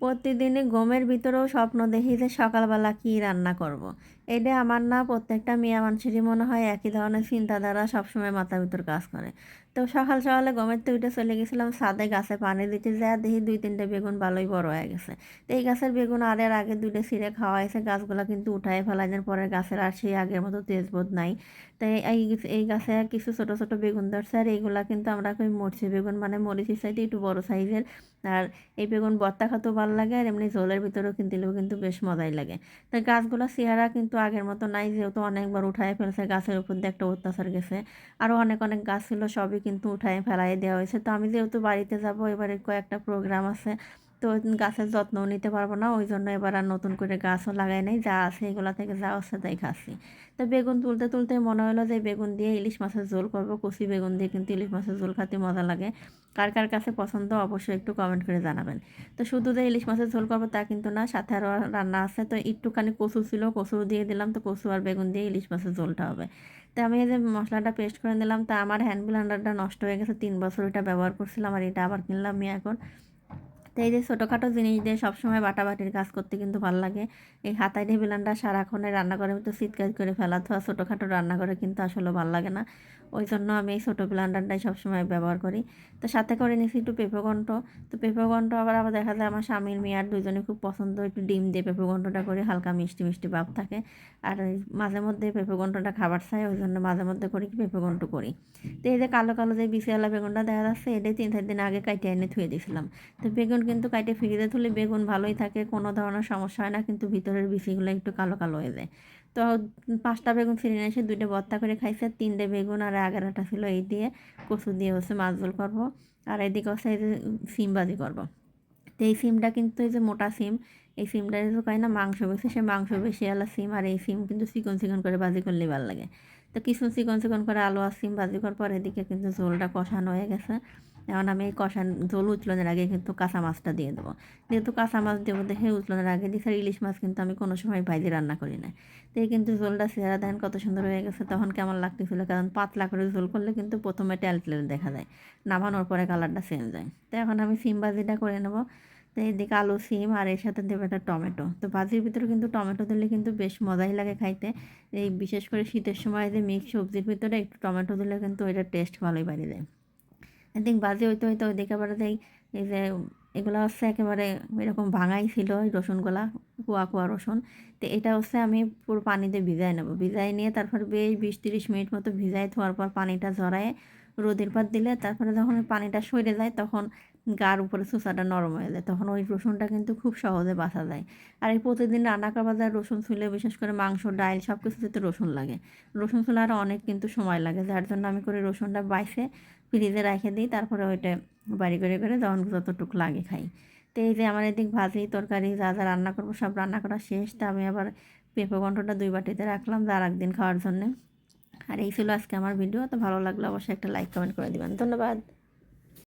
প্রতিদিনই ঘুমের ভিতরেও স্বপ্ন দেখি যে সকালবেলা কী রান্না করব। এটা আমার না প্রত্যেকটা মেয়ে মানুষেরই মনে হয় একই ধরনের চিন্তাধারা সবসময় মাথার ভিতর কাজ করে। তো সকাল সকালে ঘুমের থেকে উঠে চলে গেছিলাম ছাদে গাছে পানি দিতে যাইয়া দেখি ২-৩টে বেগুন ভালোই বড় হয়ে গেছে। তো এই গাছের বেগুন আর এর আগে ২টা ছিঁড়ে খাওয়া হয়েছে, গাছগুলা কিন্তু উঠায় ফেলানোর পরে গাছের আর সেই আগের মতো তেজবোধ নাই। তো এই গাছে কিছু ছোট ছোট বেগুন ধরছে, আর এইগুলা কিন্তু আমরা কই মরচি বেগুন, মানে মরিচের চাইতে একটু বড় সাইজের। আর এই বেগুন ভর্তা খেতেও ভালো লাগে, আর এমনি ঝোলের ভিতরেও কিন্তু দিলেও কিন্তু বেশ মজাই লাগে। তাই গাছগুলোর চেহারা কিন্তু আগের মতো নাই, যেহেতু অনেকবার উঠায় ফেলছে, গাছের উপর দিয়ে একটা অত্যাচার গেছে। আরও অনেক অনেক গাছ ছিল, সবই কিন্তু উঠায় ফেলাই দেওয়া হয়েছে। তো আমি যেহেতু বাড়িতে যাব, এবারে কয়েকটা প্রোগ্রাম আছে, তো গাছের যত্নও নিতে পারবো না, ওই জন্য এবার আর নতুন করে গাছও লাগাই নাই, যা আছে এগুলো থেকে যা হচ্ছে তাই খাচ্ছি। তো বেগুন তুলতে তুলতে মনে হলো যে বেগুন দিয়ে ইলিশ মাছের ঝোল করবো। কচি বেগুন দিয়ে কিন্তু ইলিশ মাছের ঝোল খেতে মজা লাগে। কার কার কাছে পছন্দ অবশ্যই একটু কমেন্ট করে জানাবেন। তো শুধু যে ইলিশ মাছের ঝোল করবো তা কিন্তু না, সাথে আরও রান্না আছে। তো একটুখানি কচু ছিল, কচু দিয়ে দিলাম। তো কচু আর বেগুন দিয়ে ইলিশ মাছের ঝোলটা হবে। তো আমি এই যে মশলাটা পেস্ট করে নিলাম। তা আমার হ্যান্ড ব্লেন্ডারটা নষ্ট হয়ে গেছে, 3 বছর এটা ব্যবহার করছিলাম, আর এটা আবার কিনলাম আমি এখন। তো এই যে ছোটোখাটো জিনিস দিয়ে সবসময় বাটাবাটির কাজ করতে কিন্তু ভালো লাগে। এই হাতায় দিয়ে ব্লেন্ডার সারাক্ষণে রান্নাঘরের ভিতর চিৎকার করে ফেলা, তো ছোটোখাটো রান্নাঘরে কিন্তু আসলে ভালো লাগে না। ওই জন্য আমি এই ছোটো ব্লেন্ডারটাই সবসময় ব্যবহার করি। তো সাথে করে নিয়েছি একটু পেঁপেঘন্ট। তো পেঁপেঘন্ট আবার আবার দেখা যায় আমার স্বামীর মেয়ার দুজনে খুব পছন্দ, একটু ডিম দিয়ে পেঁপেঘন্টটা করে, হালকা মিষ্টি মিষ্টি ভাব থাকে। আর ওই মাঝে মধ্যে পেঁপেঘন্টটা খাবার চাই, ওই জন্য মাঝে মধ্যে করি কি পেঁপেঘন্ট করি। তো এই যে কালো কালো যে বিছিয়ালা বেগুনটা দেখা যাচ্ছে, এটাই 3-4 দিন আগে কাইটে এনে ধুয়ে দিয়েছিলাম। তো বেগুন কিন্তু কাইটে ফ্রিজে তুলে বেগুন ভালোই থাকে, কোনো ধরনের সমস্যা হয় না, কিন্তু ভিতরের বিচিগুলো একটু কালো কালো হয়ে যায়। তো 5টা বেগুন ছিঁড়ে নিয়ে এসে 2টে ভর্তা করে খাইছে, 3টে বেগুন আর 11টা ছিল, এই দিয়ে কচু দিয়ে হচ্ছে মাছ ঝোল করবো। আর এদিকে হচ্ছে এই যে সিম ভাজি করবো। তো এই সিমটা কিন্তু এই যে মোটা সিম, এই সিমটা যে কয় না মাংস বেশি, সে মাংস বেশি আলা সিম, আর এই সিম কিন্তু চিকন চিকন করে ভাজি করলে ভালো লাগে। তো কিছু চিকন চিকন করে আলু আর সিম ভাজি করার পর এদিকে কিন্তু ঝোলটা কষানো হয়ে গেছে। এখন আমি এই ঝোল উতলানোর আগে কিন্তু কাঁচা মাছটা দিয়ে দেবো। যেহেতু কাঁচা মাছ দেবো দেখে উতলানোর আগে দিচ্ছি। আর ইলিশ মাছ কিন্তু আমি কোনো সময় ভাজি রান্না করি না। তো এই কিন্তু ঝোলটা চেহারা দেখেন কত সুন্দর হয়ে গেছে, তখন কেমন লাগতেছিল, কারণ পাতলা করে ঝোল করলে কিন্তু প্রথমে তেল তেল দেখা যায়, নামানোর পরে কালারটা চেঞ্জ হয়। তো এখন আমি সিম ভাজিটা করে নেবো। তো এদিকে আলু সিম আর এর সাথে দেবো একটা টমেটো। তো ভাজির ভিতরে কিন্তু টমেটো দিলে কিন্তু বেশ মজাই লাগে খাইতে। এই বিশেষ করে শীতের সময় যে মিক্স সবজির ভিতরে একটু টমেটো দিলে কিন্তু এটার টেস্ট ভালোই বাড়িয়ে দেয়। এদিক ভাজি হইতে হইতে ওইদিকে আবার এই যে এগুলো হচ্ছে একেবারে এরকম ভাঙাই ছিল এই রসুনগুলা, কুয়া কুয়া রসুন। তো এটা হচ্ছে আমি পুরো পানিতে ভিজাই নেব, ভিজাই নিয়ে তারপর বেশ 20-30 মিনিট মতো ভিজাই থোয়ার পর পানিটা ঝরায় রোদের পাত দিলে, তারপরে যখন ওই পানিটা সরে যায় তখন গার উপরে চোষাটা নরম হয়ে যায়, তখন ওই রসুনটা কিন্তু খুব সহজে বাছা যায়। আর এই প্রতিদিন রান্না করবার যায় রসুন ছুলে, বিশেষ করে মাংস ডাল সব কিছুতে রসুন লাগে। রসুন ছুলে আরও অনেক কিন্তু সময় লাগে, যার জন্য আমি করে রসুনটা বাইছে ফ্রিজে রেখে দিই, তারপরে ওইটা বাড়ি করে করে যখন যতটুকু লাগে খাই। তো এই যে আমার এদিক ভাজি তরকারি যা যা রান্না করবো সব রান্না করা শেষ। তা আমি আবার পেঁপে ঘন্টটা 2 বাটিতে রাখলাম যা আর একদিন খাওয়ার জন্যে। আর এই ছিল আজকে আমার ভিডিও। তো ভালো লাগলে অবশ্যই একটা লাইক কমেন্ট করে দিবেন। ধন্যবাদ।